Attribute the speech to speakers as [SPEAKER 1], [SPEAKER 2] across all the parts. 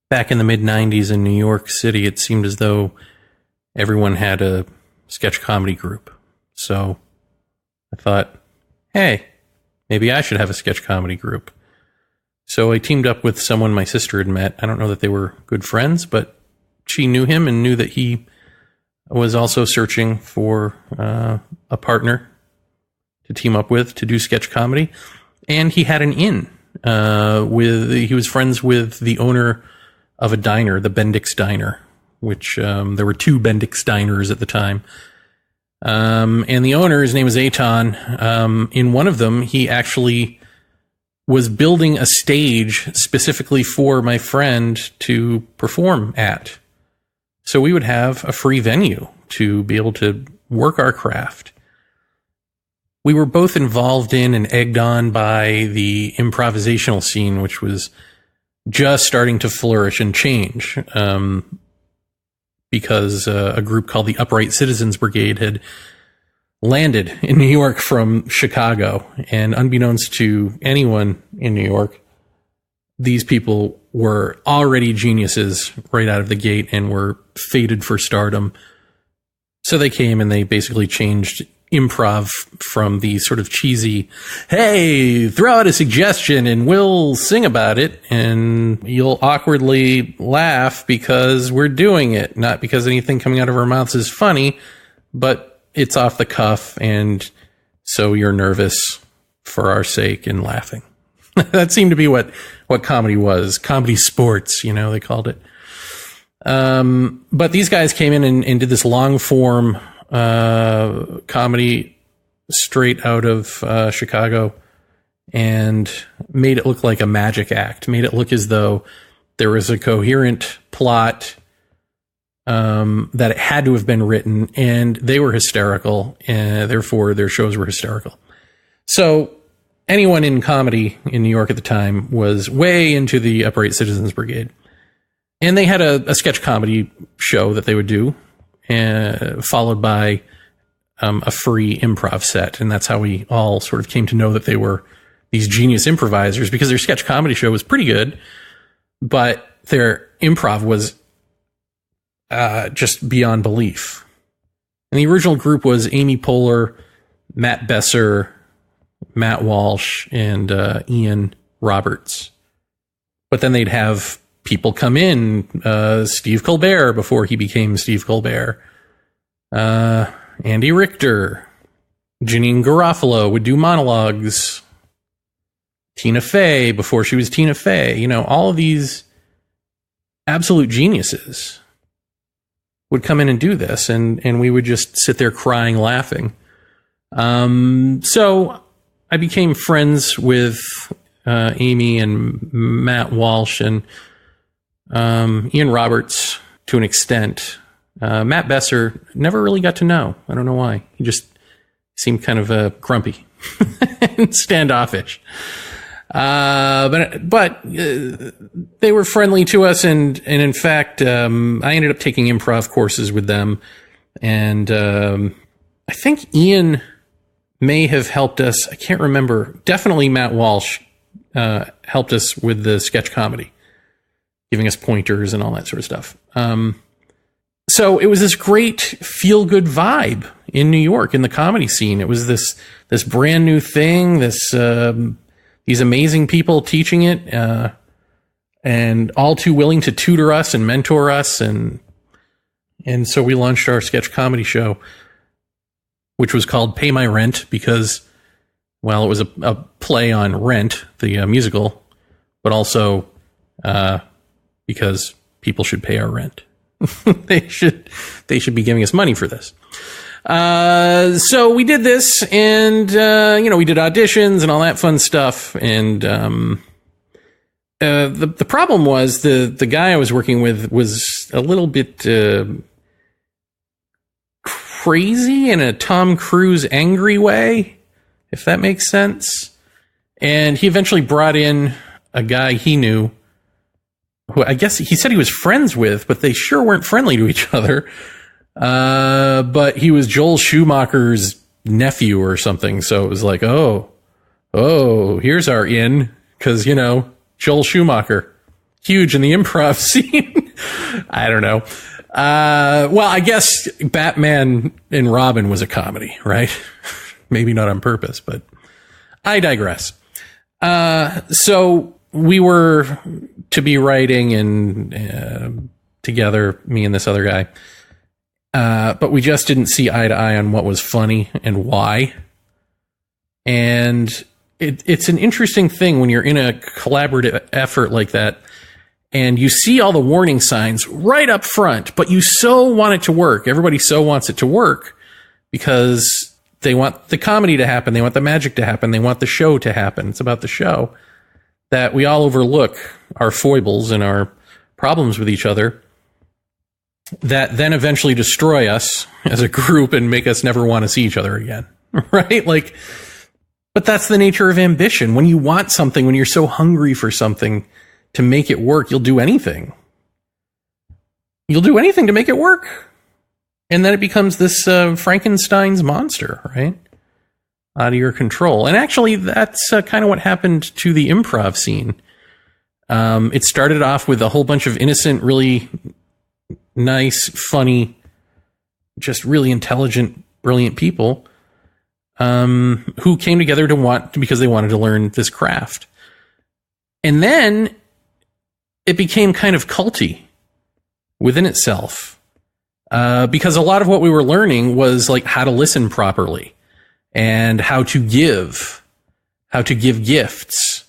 [SPEAKER 1] Back in the mid-90s in New York City, it seemed as though everyone had a sketch comedy group. So I thought, hey, maybe I should have a sketch comedy group. So I teamed up with someone my sister had met. I don't know that they were good friends, but she knew him and knew that he was also searching for a partner to team up with to do sketch comedy. And he had an in. He was friends with the owner of a diner, the Bendix Diner, which there were two Bendix Diners at the time. And the owner, his name was Eitan. In one of them, he actually was building a stage specifically for my friend to perform at. So we would have a free venue to be able to work our craft. We were both involved in and egged on by the improvisational scene, which was just starting to flourish and change, because a group called the Upright Citizens Brigade had landed in New York from Chicago. And unbeknownst to anyone in New York, these people were already geniuses right out of the gate and were fated for stardom. So they came and they basically changed improv from the sort of cheesy, hey, throw out a suggestion and we'll sing about it and you'll awkwardly laugh because we're doing it, not because anything coming out of our mouths is funny, but it's off the cuff and so you're nervous for our sake and laughing. That seemed to be what comedy was. Comedy sports, they called it. But these guys came in and did this long form comedy straight out of Chicago and made it look like a magic act, made it look as though there was a coherent plot, that it had to have been written, and they were hysterical, and therefore their shows were hysterical. So anyone in comedy in New York at the time was way into the Upright Citizens Brigade. And they had a sketch comedy show that they would do, followed by a free improv set. And that's how we all sort of came to know that they were these genius improvisers, because their sketch comedy show was pretty good, but their improv was just beyond belief. And the original group was Amy Poehler, Matt Besser, Matt Walsh, and Ian Roberts. But then they'd have people come in, Steve Colbert before he became Steve Colbert, Andy Richter, Janine Garofalo would do monologues, Tina Fey before she was Tina Fey. All of these absolute geniuses would come in and do this, and we would just sit there crying, laughing. So I became friends with Amy and Matt Walsh and Ian Roberts to an extent. Matt Besser never really got to know. I don't know why. He just seemed kind of grumpy and standoffish. But they were friendly to us, and in fact, I ended up taking improv courses with them, and I think Ian may have helped us. I can't remember. Definitely Matt Walsh helped us with the sketch comedy, giving us pointers and all that sort of stuff. So it was this great feel-good vibe in New York in the comedy scene. It was this brand new thing, these amazing people teaching it, and all too willing to tutor us and mentor us. And so we launched our sketch comedy show, which was called Pay My Rent because, well, it was a play on Rent, the musical, but also because people should pay our rent. They should be giving us money for this. So we did this, and we did auditions and all that fun stuff. And the problem was the guy I was working with was a little bit crazy in a Tom Cruise angry way, if that makes sense. And he eventually brought in a guy he knew, who I guess he said he was friends with, but they sure weren't friendly to each other. But he was Joel Schumacher's nephew or something. So it was like, oh, here's our in, because, you know, Joel Schumacher, huge in the improv scene. I don't know. Well, I guess Batman and Robin was a comedy, right? Maybe not on purpose, but I digress. So we were to be writing and together, me and this other guy. But we just didn't see eye to eye on what was funny and why. And it's an interesting thing when you're in a collaborative effort like that and you see all the warning signs right up front, but you so want it to work. Everybody so wants it to work because they want the comedy to happen. They want the magic to happen. They want the show to happen. It's about the show, that we all overlook our foibles and our problems with each other that then eventually destroy us as a group and make us never want to see each other again. Right? Like, but that's the nature of ambition. When you want something, when you're so hungry for something to make it work, you'll do anything. You'll do anything to make it work. And then it becomes this Frankenstein's monster, right? Out of your control. And actually, that's kind of what happened to the improv scene. It started off with a whole bunch of innocent, really nice, funny, just really intelligent, brilliant people who came together because they wanted to learn this craft. And then it became kind of culty within itself, because a lot of what we were learning was like how to listen properly and how to give gifts,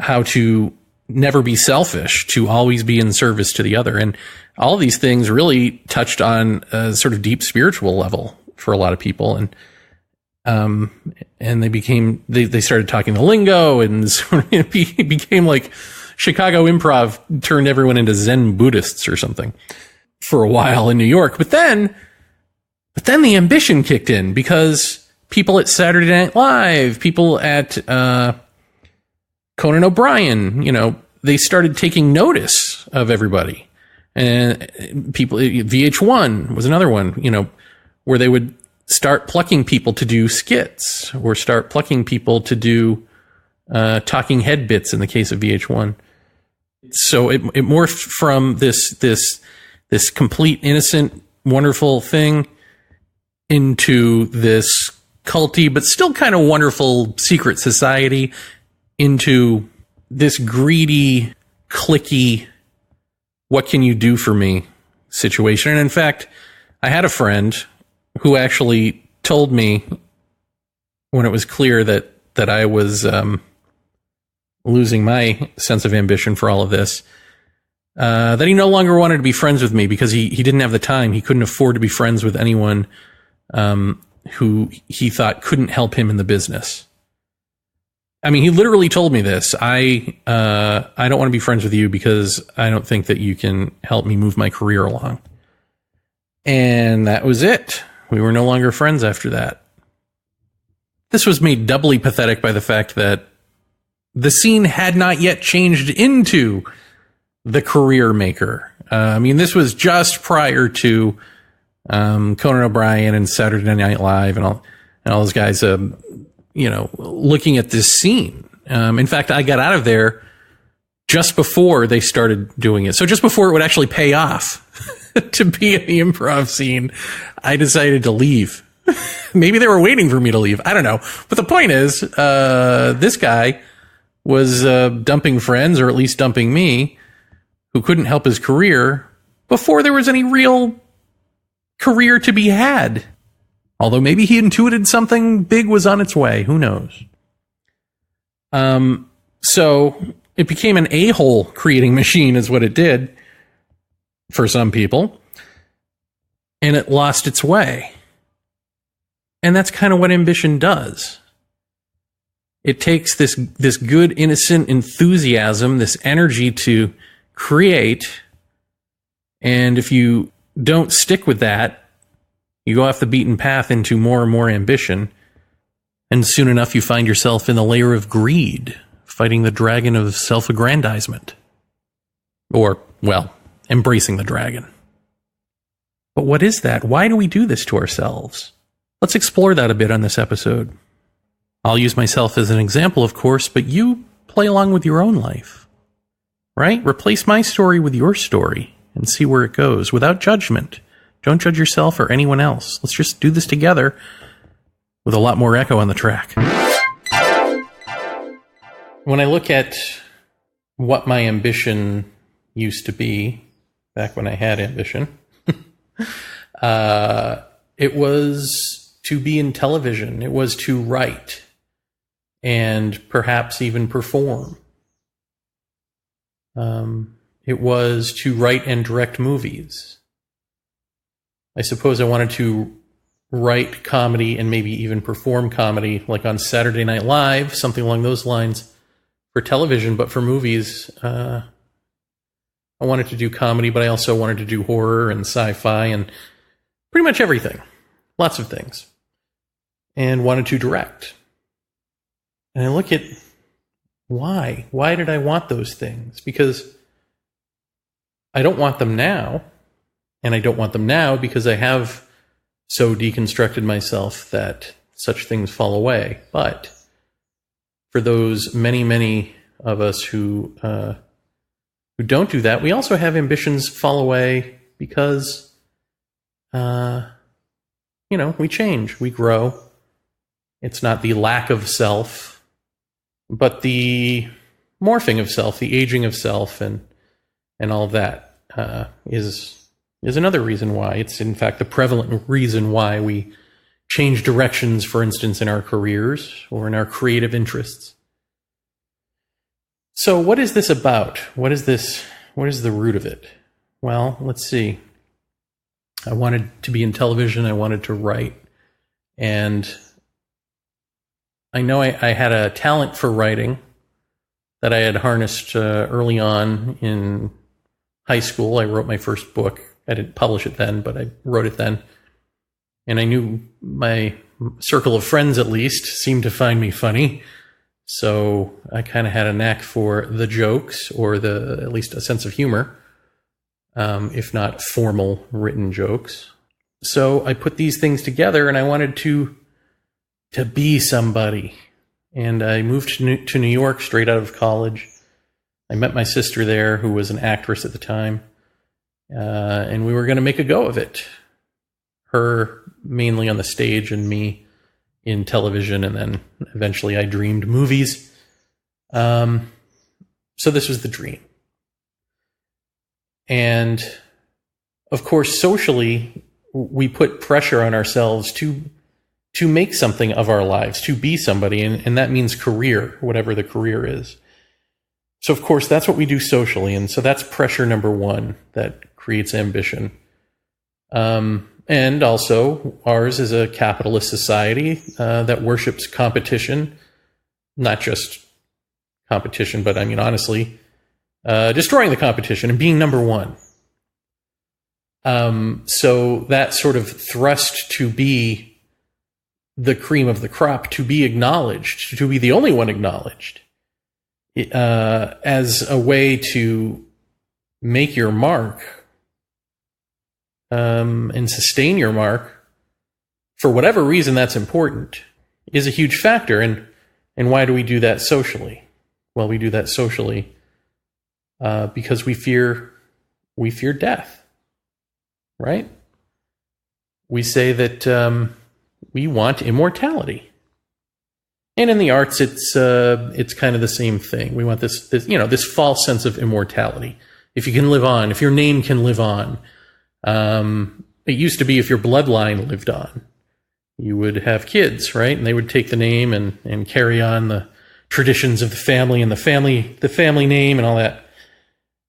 [SPEAKER 1] how to never be selfish, to always be in service to the other. And all these things really touched on a sort of deep spiritual level for a lot of people. And they started talking the lingo, and it became like Chicago improv turned everyone into Zen Buddhists or something for a while in New York. But then the ambition kicked in, because people at Saturday Night Live, people at Conan O'Brien, you know, they started taking notice of everybody. And people, VH1 was another one, you know, where they would start plucking people to do skits, or start plucking people to do talking head bits in the case of VH1. So it morphed from this complete innocent, wonderful thing into this culty, but still kind of wonderful secret society, into this greedy, cliquey, what can you do for me situation. And in fact, I had a friend who actually told me, when it was clear that I was losing my sense of ambition for all of this, that he no longer wanted to be friends with me because he didn't have the time. He couldn't afford to be friends with anyone who he thought couldn't help him in the business. I mean, he literally told me this. I don't want to be friends with you because I don't think that you can help me move my career along. And that was it. We were no longer friends after that. This was made doubly pathetic by the fact that the scene had not yet changed into the career maker. I mean, this was just prior to Conan O'Brien and Saturday Night Live and all those guys, looking at this scene. In fact, I got out of there just before they started doing it. So just before it would actually pay off to be in the improv scene, I decided to leave. Maybe they were waiting for me to leave. I don't know. But the point is, this guy was dumping friends, or at least dumping me, who couldn't help his career before there was any real career to be had. Although maybe he intuited something big was on its way. Who knows? So it became an a-hole creating machine is what it did for some people. And it lost its way. And that's kind of what ambition does. It takes this good, innocent enthusiasm, this energy to create. And if you don't stick with that, you go off the beaten path into more and more ambition. And soon enough, you find yourself in the layer of greed, fighting the dragon of self-aggrandizement. Or, well, embracing the dragon. But what is that? Why do we do this to ourselves? Let's explore that a bit on this episode. I'll use myself as an example, of course, but you play along with your own life, right? Replace my story with your story and see where it goes without judgment. Don't judge yourself or anyone else. Let's just do this together with a lot more echo on the track. When I look at what my ambition used to be, back when I had ambition, it was to be in television. It was to write and perhaps even perform. It was to write and direct movies. I suppose I wanted to write comedy and maybe even perform comedy, like on Saturday Night Live, something along those lines for television. But for movies, I wanted to do comedy, but I also wanted to do horror and sci-fi and pretty much everything. Lots of things. And wanted to direct. And I look at why. Why did I want those things? Because I don't want them now. And I don't want them now because I have so deconstructed myself that such things fall away. But for those many, many of us who don't do that, we also have ambitions fall away because, we change, we grow. It's not the lack of self, but the morphing of self, the aging of self, and all of that is another reason why. It's, in fact, the prevalent reason why we change directions, for instance, in our careers or in our creative interests. So what is this about? What is this? What is the root of it? Well, let's see. I wanted to be in television. I wanted to write. And I know I had a talent for writing that I had harnessed early on in high school. I wrote my first book. I didn't publish it then, but I wrote it then. And I knew my circle of friends, at least, seemed to find me funny. So I kind of had a knack for the jokes, or at least a sense of humor, if not formal written jokes. So I put these things together, and I wanted to be somebody. And I moved to New York straight out of college. I met my sister there, who was an actress at the time. And we were going to make a go of it. Her mainly on the stage and me in television. And then eventually I dreamed movies. So this was the dream. And of course, socially, we put pressure on ourselves to make something of our lives, to be somebody. And that means career, whatever the career is. So of course, that's what we do socially. And so that's pressure number one that creates ambition. And also, ours is a capitalist society that worships competition. Not just competition, but I mean, honestly, destroying the competition and being number one. So that sort of thrust to be the cream of the crop, to be acknowledged, to be the only one acknowledged, as a way to make your mark, and sustain your mark, for whatever reason that's important, is a huge factor. And why do we do that socially? Well, we do that socially because we fear death, right? We say that we want immortality. And in the arts, it's kind of the same thing. We want this false sense of immortality. If you can live on, if your name can live on. It used to be if your bloodline lived on, you would have kids, right? And they would take the name and carry on the traditions of the family and the family name and all that.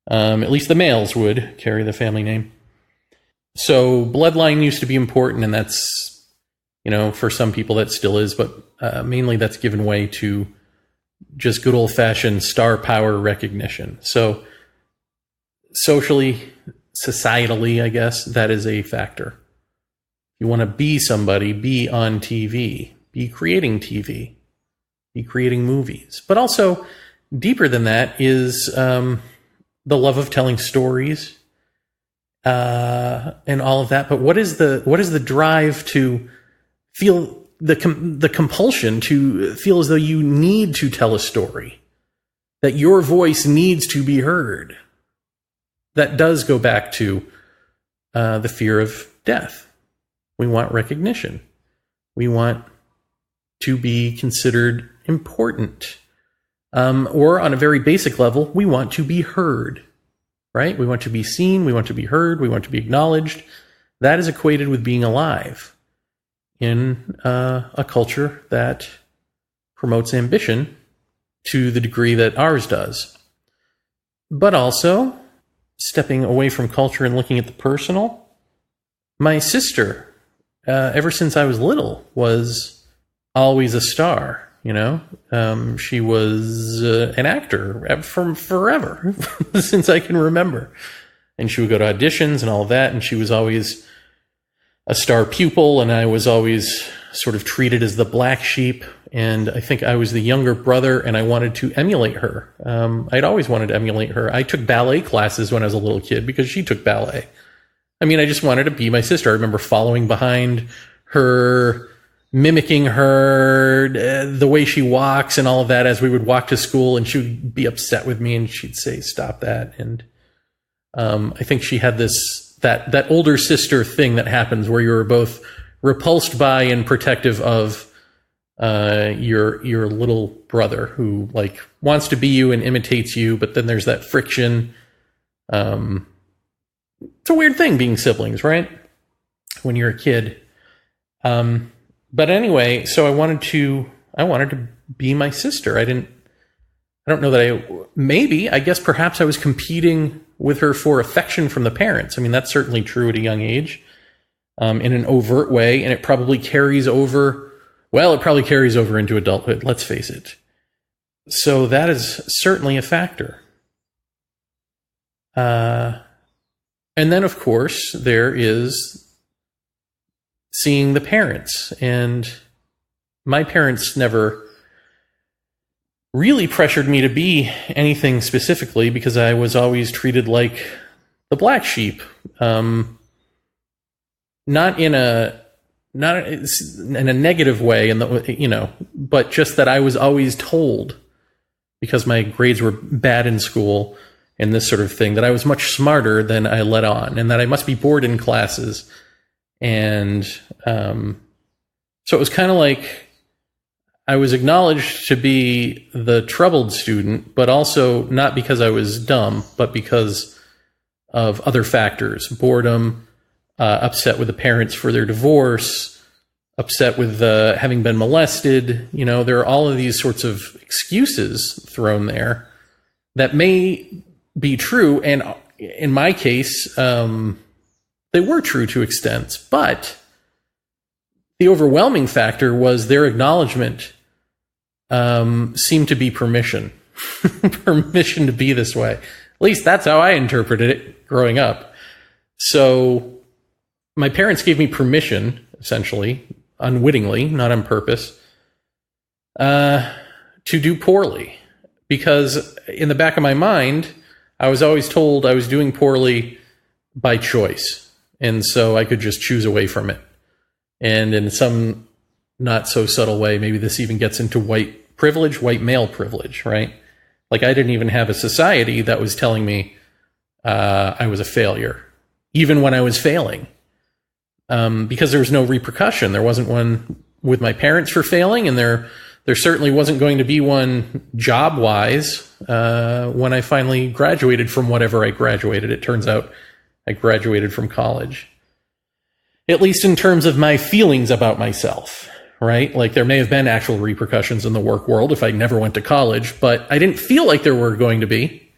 [SPEAKER 1] At least the males would carry the family name. So bloodline used to be important, and that's, for some people that still is, but mainly that's given way to just good old-fashioned star power recognition. So socially, societally, I guess, that is a factor. If you want to be somebody, be on TV, be creating TV, be creating movies. But also, deeper than that is the love of telling stories and all of that. But what is the drive to feel the compulsion to feel as though you need to tell a story, that your voice needs to be heard. That does go back to the fear of death. We want recognition. We want to be considered important. Or on a very basic level, we want to be heard, right? We want to be seen. We want to be heard. We want to be acknowledged. That is equated with being alive in a culture that promotes ambition to the degree that ours does. But also, stepping away from culture and looking at the personal, my sister, ever since I was little, was always a star. You know, she was an actor from forever, since I can remember. And she would go to auditions and all that, and she was always a star pupil, and I was always sort of treated as the black sheep. And I think I was the younger brother, and I wanted to emulate her. I'd always wanted to emulate her. I took ballet classes when I was a little kid because she took ballet. I mean, I just wanted to be my sister. I remember following behind her, mimicking her, the way she walks and all of that as we would walk to school, and she would be upset with me and she'd say, "Stop that." And I think she had that older sister thing that happens where you're both repulsed by and protective of your little brother who like wants to be you and imitates you, but then there's that friction. It's a weird thing being siblings, right? When you're a kid. But anyway, so I wanted to be my sister. I don't know that I guess perhaps I was competing with her for affection from the parents. I mean, that's certainly true at a young age, in an overt way. And it probably carries over into adulthood. Let's face it. So that is certainly a factor. And then of course there is seeing the parents, and my parents never really pressured me to be anything specifically because I was always treated like the black sheep. Not in a negative way, but just that I was always told, because my grades were bad in school and this sort of thing, that I was much smarter than I let on, and that I must be bored in classes. And so it was kind of like I was acknowledged to be the troubled student, but also not because I was dumb, but because of other factors: boredom, upset with the parents for their divorce, upset with having been molested. You know, there are all of these sorts of excuses thrown there that may be true, and in my case, they were true to extents, but the overwhelming factor was their acknowledgement seemed to be permission. Permission to be this way. At least that's how I interpreted it growing up. So my parents gave me permission, essentially, unwittingly, not on purpose, to do poorly. Because in the back of my mind, I was always told I was doing poorly by choice. And so I could just choose away from it. And in some not so subtle way, maybe this even gets into white male privilege, right? Like I didn't even have a society that was telling me I was a failure, even when I was failing. Because there was no repercussion. There wasn't one with my parents for failing, and there certainly wasn't going to be one job-wise when I finally graduated from whatever I graduated. It turns out I graduated from college. At least in terms of my feelings about myself, right? Like there may have been actual repercussions in the work world if I never went to college, but I didn't feel like there were going to be,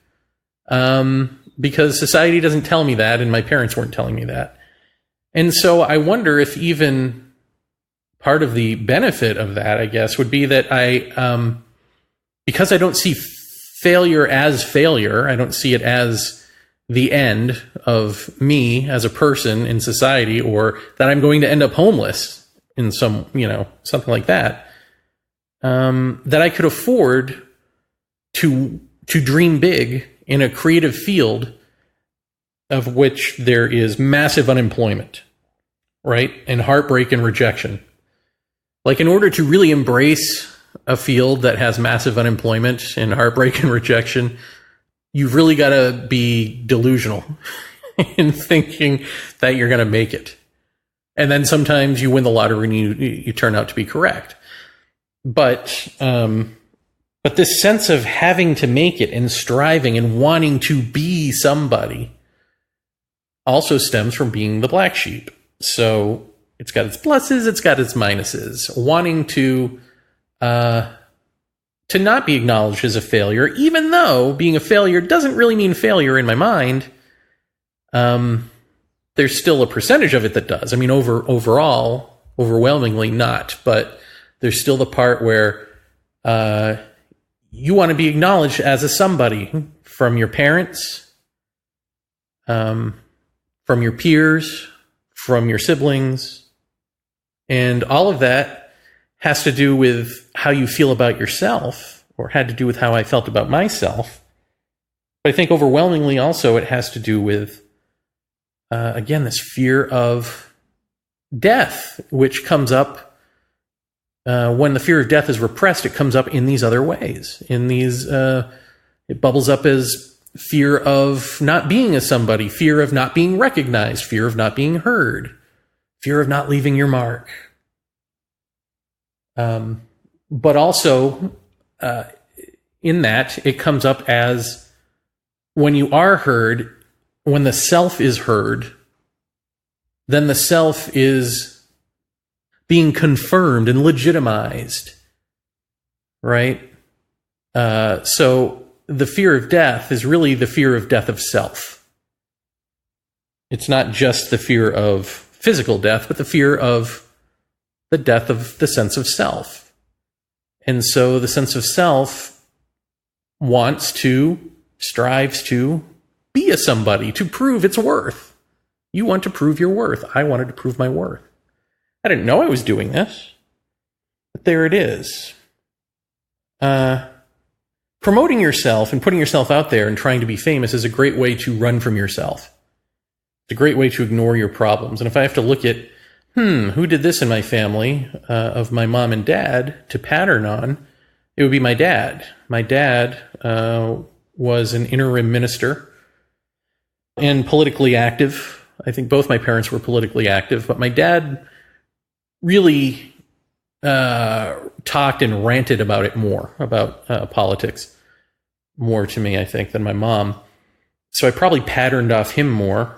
[SPEAKER 1] because society doesn't tell me that, and my parents weren't telling me that. And so I wonder if even part of the benefit of that, I guess, would be that because I don't see failure as failure, I don't see it as the end of me as a person in society, or that I'm going to end up homeless in something like that, that I could afford to dream big in a creative field of which there is massive unemployment, right? And heartbreak and rejection. Like, in order to really embrace a field that has massive unemployment and heartbreak and rejection, you've really got to be delusional in thinking that you're going to make it. And then sometimes you win the lottery and you turn out to be correct. But this sense of having to make it and striving and wanting to be somebody also stems from being the black sheep. So it's got its pluses, it's got its minuses. Wanting to not be acknowledged as a failure, even though being a failure doesn't really mean failure in my mind. There's still a percentage of it that does. I mean, overall, overwhelmingly not. But there's still the part where you want to be acknowledged as a somebody from your parents, from your peers, from your siblings. And all of that has to do with how you feel about yourself, or had to do with how I felt about myself. But I think overwhelmingly also it has to do with, again, this fear of death, which comes up when the fear of death is repressed. It comes up in these other ways. It bubbles up as fear of not being a somebody, fear of not being recognized, fear of not being heard, fear of not leaving your mark. But also, in that, it comes up as when you are heard, when the self is heard, then the self is being confirmed and legitimized, right? So the fear of death is really the fear of death of self. It's not just the fear of physical death, but the fear of the death of the sense of self. And so the sense of self strives to be a somebody, to prove its worth. You want to prove your worth. I wanted to prove my worth. I didn't know I was doing this, but there it is. Promoting yourself and putting yourself out there and trying to be famous is a great way to run from yourself. It's a great way to ignore your problems. And if I have to look at, who did this in my family, of my mom and dad to pattern on, it would be my dad. My dad was an interim minister and politically active. I think both my parents were politically active, but my dad really talked and ranted about it more, about politics, more to me, I think, than my mom. So I probably patterned off him more.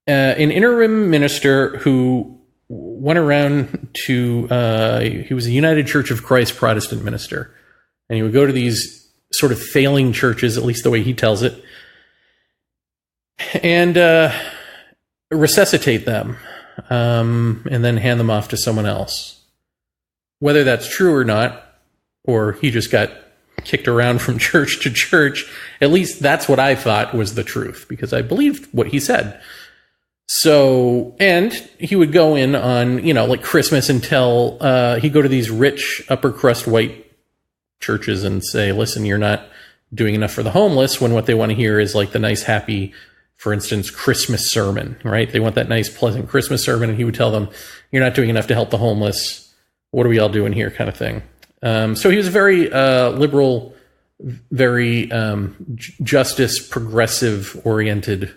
[SPEAKER 1] An interim minister who went around to, he was a United Church of Christ Protestant minister. And he would go to these sort of failing churches, at least the way he tells it, and resuscitate them, and then hand them off to someone else. Whether that's true or not, or he just got kicked around from church to church, at least that's what I thought was the truth, because I believed what he said. So, and he would go in on, like Christmas and tell, he'd go to these rich upper crust white churches and say, listen, you're not doing enough for the homeless, when what they want to hear is like the nice, happy, for instance, Christmas sermon, right? They want that nice, pleasant Christmas sermon. And he would tell them, you're not doing enough to help the homeless. What are we all doing here, kind of thing. So he was a very liberal, very justice, progressive oriented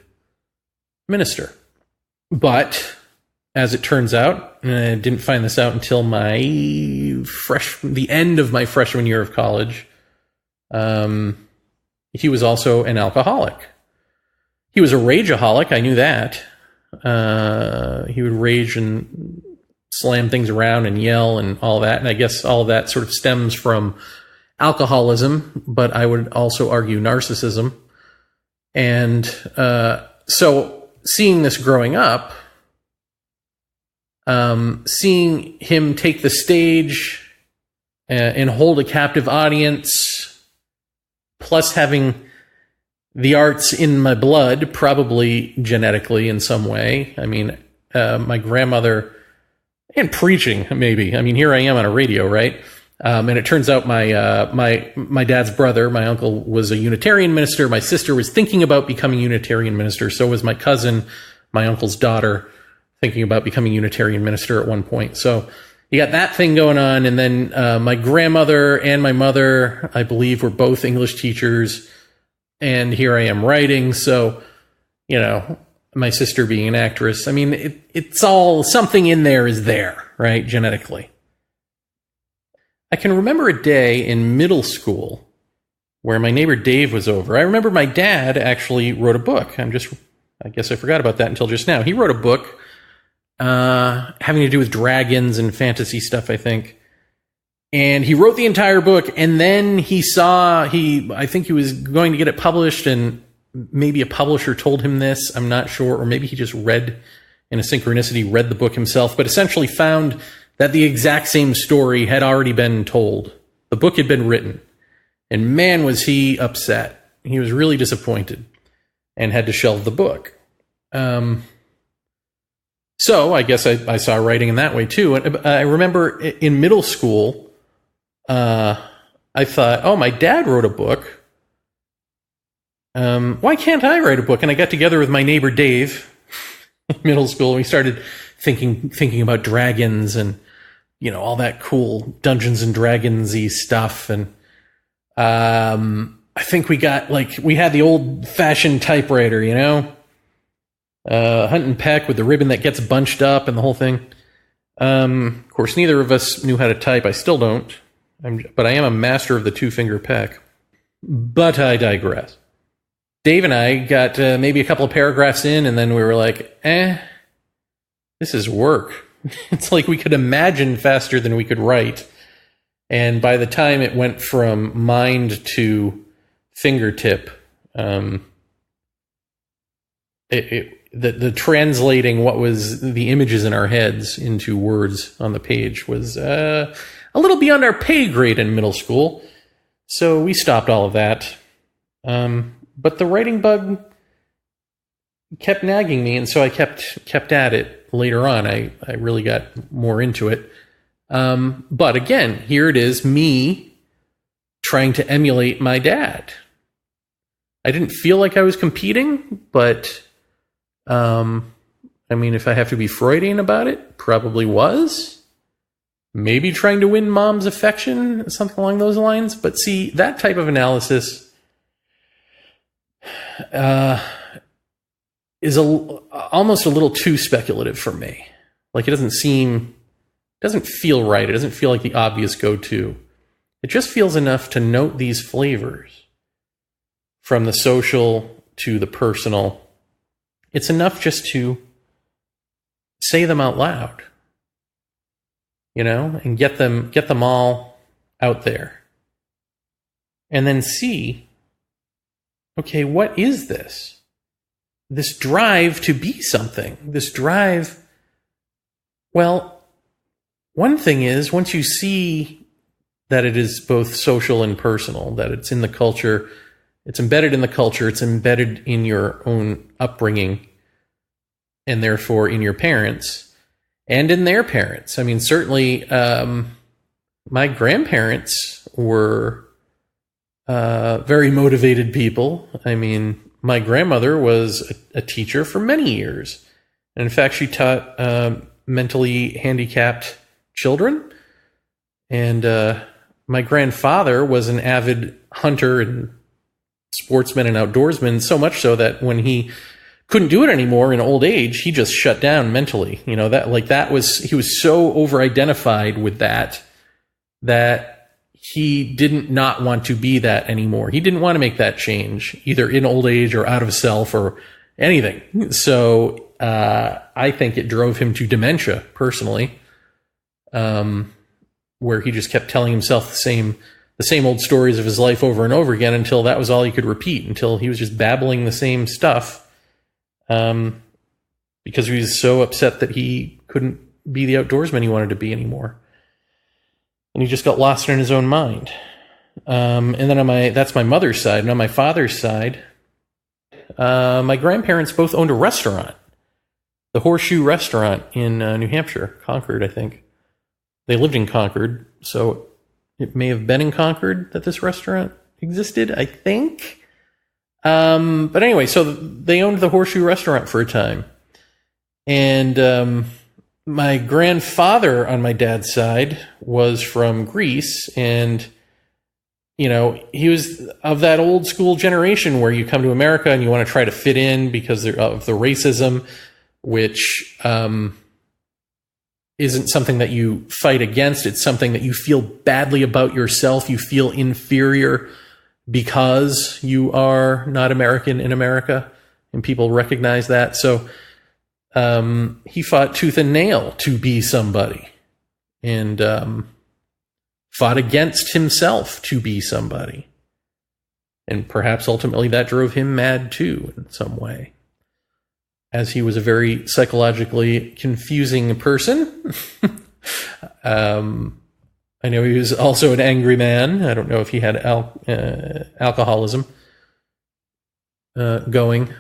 [SPEAKER 1] minister. But as it turns out, and I didn't find this out until the end of my freshman year of college, he was also an alcoholic. He was a rageaholic. I knew that. He would rage and slam things around and yell and all that. And I guess all of that sort of stems from alcoholism, but I would also argue narcissism. And so seeing this growing up, seeing him take the stage and hold a captive audience, plus having the arts in my blood, probably genetically in some way. I mean, my grandmother, and preaching, maybe. I mean, here I am on a radio, right? And it turns out my dad's brother, my uncle, was a Unitarian minister. My sister was thinking about becoming a Unitarian minister. So was my cousin, my uncle's daughter. thinking about becoming Unitarian minister at one point. So you got that thing going on. And then my grandmother and my mother, I believe, were both English teachers. And here I am writing. So, you know, my sister being an actress. I mean, it's all, something in there is there, right? Genetically. I can remember a day in middle school where my neighbor Dave was over. I remember my dad actually wrote a book. I guess I forgot about that until just now. He wrote a book having to do with dragons and fantasy stuff, I think. And he wrote the entire book, and then I think he was going to get it published, and maybe a publisher told him this, I'm not sure, or maybe he just read in a synchronicity, read the book himself, but essentially found that the exact same story had already been told. The book had been written. And man, was he upset. He was really disappointed and had to shelve the book. So I guess I saw writing in that way too. And I remember in middle school, I thought, oh, my dad wrote a book. Why can't I write a book? And I got together with my neighbor Dave in middle school, and we started thinking about dragons and, you know, all that cool Dungeons and Dragons-y stuff. And I think we had the old-fashioned typewriter, you know, Hunt and Peck with the ribbon that gets bunched up and the whole thing. Of course, neither of us knew how to type. I still don't, but I am a master of the two-finger peck. But I digress. Dave and I got maybe a couple of paragraphs in, and then we were like, this is work. It's like we could imagine faster than we could write. And by the time it went from mind to fingertip, the translating what was the images in our heads into words on the page was a little beyond our pay grade in middle school. So we stopped all of that. But the writing bug kept nagging me, and so I kept at it later on. I really got more into it. But again, here it is, me trying to emulate my dad. I didn't feel like I was competing, but I mean, if I have to be Freudian about it, probably was. Maybe trying to win mom's affection, something along those lines. But see, that type of analysis is almost a little too speculative for me. Like, it doesn't feel right. It doesn't feel like the obvious go-to. It just feels enough to note these flavors from the social to the personal. It's enough just to say them out loud, you know, and get them all out there. And then see, okay, what is this? This drive to be something. This drive, well, one thing is, once you see that it is both social and personal, that it's in the culture, it's embedded in the culture, it's embedded in your own upbringing, and therefore in your parents, and in their parents. I mean, certainly my grandparents were very motivated people. I mean, my grandmother was a teacher for many years. And in fact, she taught mentally handicapped children. And my grandfather was an avid hunter and sportsman and outdoorsman, so much so that when he couldn't do it anymore in old age, he just shut down mentally. You know, he was so over-identified with that he didn't not want to be that anymore. He didn't want to make that change, either in old age or out of self or anything. So I think it drove him to dementia, personally, where he just kept telling himself the same old stories of his life over and over again until that was all he could repeat, until he was just babbling the same stuff, because he was so upset that he couldn't be the outdoorsman he wanted to be anymore. And he just got lost in his own mind. And then that's my mother's side. And on my father's side, my grandparents both owned a restaurant, the Horseshoe Restaurant in New Hampshire, Concord, I think. They lived in Concord, so it may have been in Concord that this restaurant existed, I think. But anyway, so they owned the Horseshoe Restaurant for a time. And my grandfather on my dad's side was from Greece, and he was of that old school generation where you come to America and you want to try to fit in because of the racism, which isn't something that you fight against. It's something that you feel badly about yourself. You feel inferior because you are not American in America, and people recognize that. So he fought tooth and nail to be somebody, and fought against himself to be somebody. And perhaps ultimately that drove him mad too in some way, as he was a very psychologically confusing person. I know he was also an angry man. I don't know if he had alcoholism going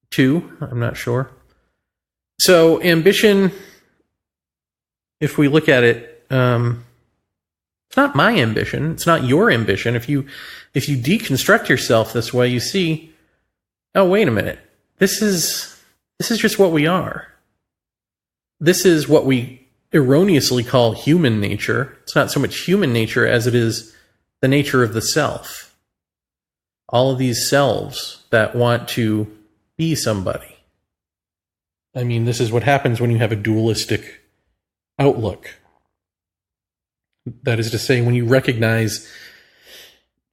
[SPEAKER 1] too. I'm not sure. So ambition, if we look at it, it's not my ambition. It's not your ambition. If you deconstruct yourself this way, you see, oh, wait a minute. This is just what we are. This is what we erroneously call human nature. It's not so much human nature as it is the nature of the self. All of these selves that want to be somebody. I mean, this is what happens when you have a dualistic outlook. That is to say, when you recognize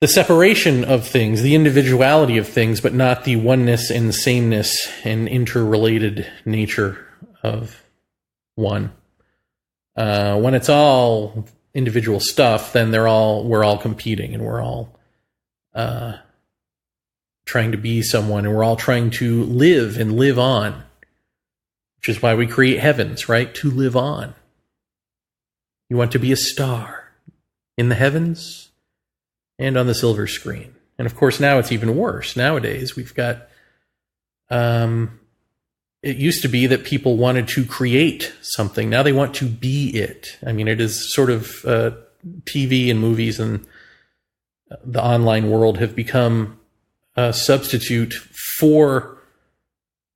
[SPEAKER 1] the separation of things, the individuality of things, but not the oneness and sameness and interrelated nature of one. When it's all individual stuff, then we're all competing, and we're all trying to be someone, and we're all trying to live and live on, which is why we create heavens, right? To live on. You want to be a star in the heavens and on the silver screen. And of course, now it's even worse. Nowadays, we've got, it used to be that people wanted to create something. Now they want to be it. I mean, it is sort of TV and movies and the online world have become a substitute for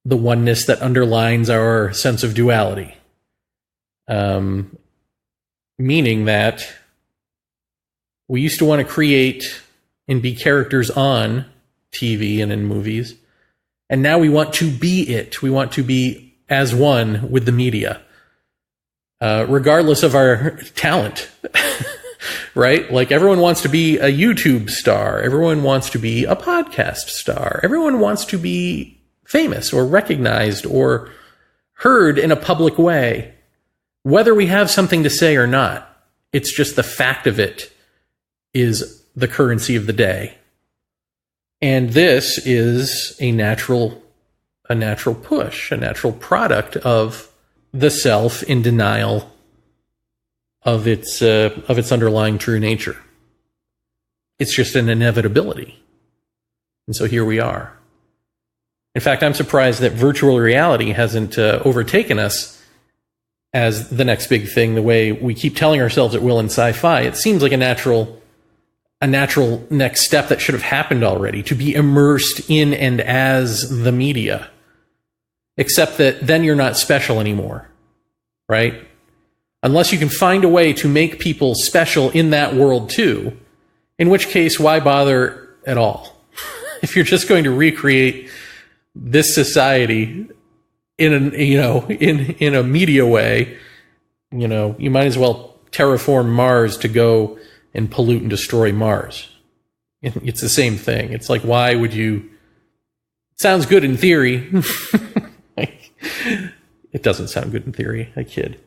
[SPEAKER 1] the oneness that underlines our sense of duality. Meaning that we used to want to create and be characters on TV and in movies, and now we want to be it. We want to be as one with the media, regardless of our talent, right? Like everyone wants to be a YouTube star. Everyone wants to be a podcast star. Everyone wants to be famous or recognized or heard in a public way. Whether we have something to say or not, it's just the fact of it is the currency of the day. And this is a natural push, a natural product of the self in denial of its underlying true nature. It's just an inevitability. And so here we are. In fact, I'm surprised that virtual reality hasn't overtaken us as the next big thing, the way we keep telling ourselves it will in sci-fi. It seems like a natural next step that should have happened already, to be immersed in and as the media. Except that then you're not special anymore, right? Unless you can find a way to make people special in that world too, in which case, why bother at all? If you're just going to recreate this society in a media way, you might as well terraform Mars to go and pollute and destroy Mars. It's the same thing. It's like, why would you? It sounds good in theory. It doesn't sound good in theory. I kid.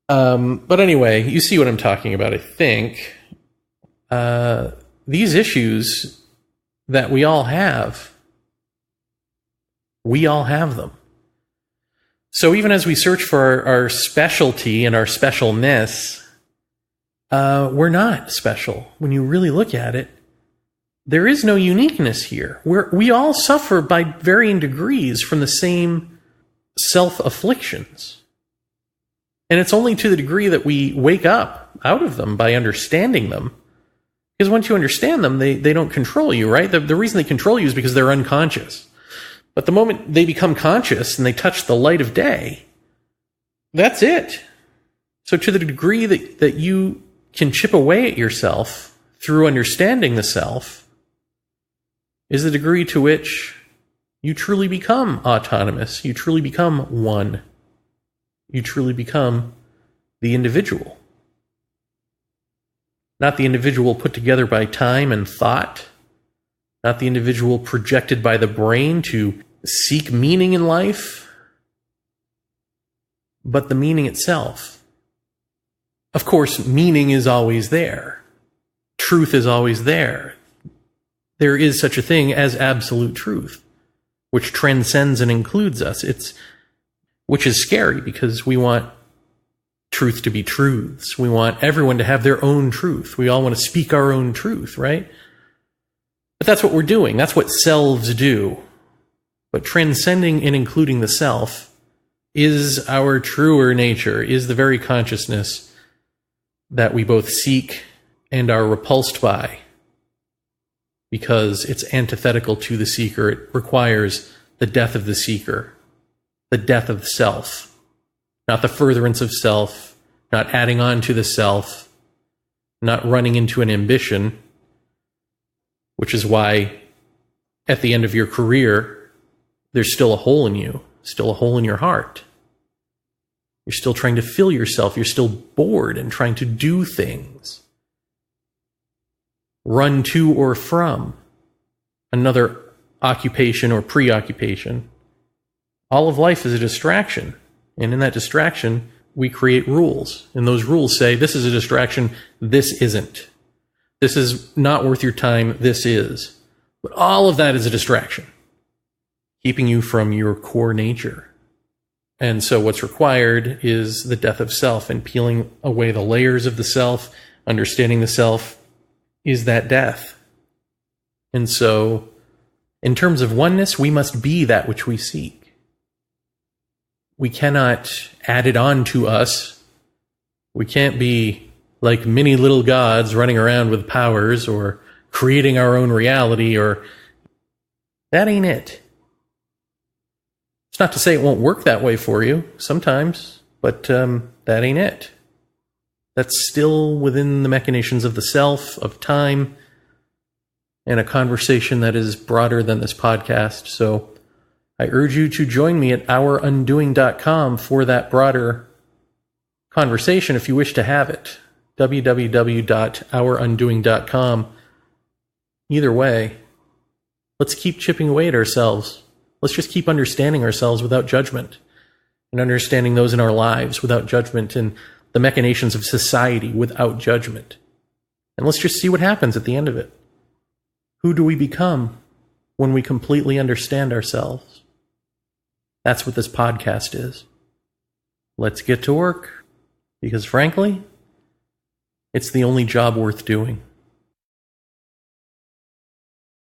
[SPEAKER 1] But anyway, you see what I'm talking about, I think. These issues that we all have them. So even as we search for our specialty and our specialness, we're not special. When you really look at it, there is no uniqueness here. We all suffer by varying degrees from the same self-afflictions. And it's only to the degree that we wake up out of them by understanding them. Because once you understand them, they don't control you, right? The reason they control you is because they're unconscious. But the moment they become conscious and they touch the light of day, that's it. So to the degree that you can chip away at yourself through understanding the self is the degree to which you truly become autonomous. You truly become one. You truly become the individual. Not the individual put together by time and thought. Not the individual projected by the brain to seek meaning in life, but the meaning itself. Of course, meaning is always there. Truth is always there. There is such a thing as absolute truth, which transcends and includes us. Which is scary because we want truth to be truths. We want everyone to have their own truth. We all want to speak our own truth, right? But that's what we're doing. That's what selves do. But transcending and including the self is our truer nature, is the very consciousness that we both seek and are repulsed by, because it's antithetical to the seeker. It requires the death of the seeker, the death of self, not the furtherance of self, not adding on to the self, not running into an ambition, which is why at the end of your career, there's still a hole in you, still a hole in your heart. You're still trying to fill yourself. You're still bored and trying to do things. Run to or from another occupation or preoccupation. All of life is a distraction. And in that distraction, we create rules. And those rules say, this is a distraction, this isn't. This is not worth your time, this is. But all of that is a distraction, keeping you from your core nature. And so what's required is the death of self, and peeling away the layers of the self, understanding the self is that death. And so in terms of oneness, we must be that which we seek. We cannot add it on to us. We can't be like many little gods running around with powers or creating our own reality, or that ain't it. It's not to say it won't work that way for you sometimes, but that ain't it. That's still within the machinations of the self, of time, and a conversation that is broader than this podcast. So I urge you to join me at ourundoing.com for that broader conversation if you wish to have it. www.ourundoing.com. Either way, let's keep chipping away at ourselves. Let's just keep understanding ourselves without judgment, and understanding those in our lives without judgment, and the machinations of society without judgment. And let's just see what happens at the end of it. Who do we become when we completely understand ourselves? That's what this podcast is. Let's get to work, because frankly, it's the only job worth doing.